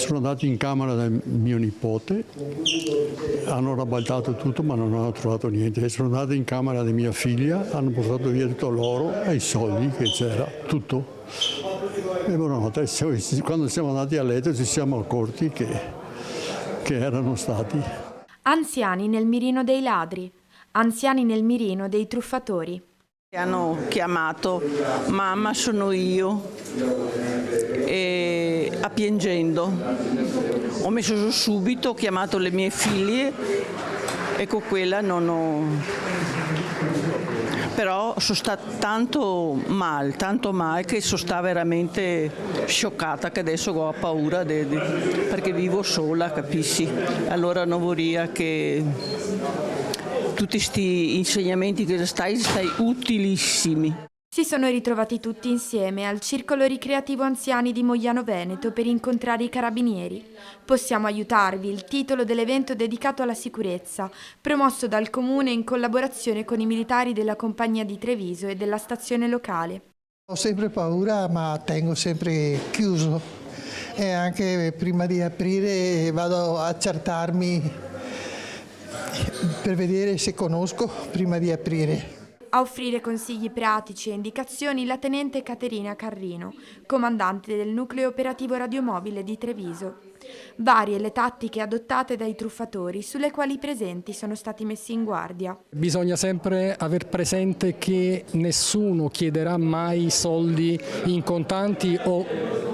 Sono andato in camera del mio nipote, hanno rabaltato tutto ma non hanno trovato niente. Sono andato in camera di mia figlia, hanno portato via tutto l'oro e i soldi che c'era, tutto. E buonanotte, quando siamo andati a letto ci siamo accorti che erano stati. Anziani nel mirino dei ladri, anziani nel mirino dei truffatori. Hanno chiamato mamma sono io e piangendo. Ho messo su subito, ho chiamato le mie figlie e con quella non ho... Però sono stata tanto male che sono stata veramente scioccata che adesso ho paura perché vivo sola, capisci? Allora non vorrei che tutti questi insegnamenti che stai utilissimi. Si sono ritrovati tutti insieme al Circolo Ricreativo Anziani di Mogliano Veneto per incontrare i carabinieri. Possiamo aiutarvi, il titolo dell'evento dedicato alla sicurezza, promosso dal Comune in collaborazione con i militari della Compagnia di Treviso e della stazione locale. Ho sempre paura ma tengo sempre chiuso e anche prima di aprire vado a accertarmi per vedere se conosco prima di aprire. A offrire consigli pratici e indicazioni la tenente Caterina Carrino, comandante del nucleo operativo radiomobile di Treviso. Varie le tattiche adottate dai truffatori sulle quali i presenti sono stati messi in guardia. Bisogna sempre aver presente che nessuno chiederà mai soldi in contanti o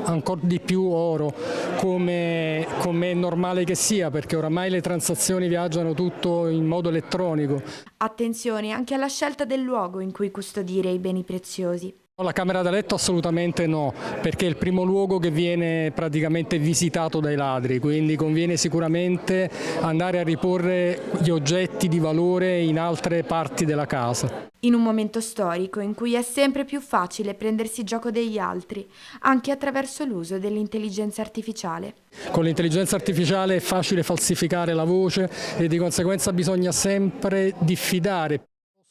ancora di più oro, come è normale che sia, perché oramai le transazioni viaggiano tutto in modo elettronico. Attenzione anche alla scelta del luogo in cui custodire i beni preziosi. La camera da letto assolutamente no, perché è il primo luogo che viene praticamente visitato dai ladri, quindi conviene sicuramente andare a riporre gli oggetti di valore in altre parti della casa. In un momento storico in cui è sempre più facile prendersi gioco degli altri, anche attraverso l'uso dell'intelligenza artificiale. Con l'intelligenza artificiale è facile falsificare la voce e di conseguenza bisogna sempre diffidare.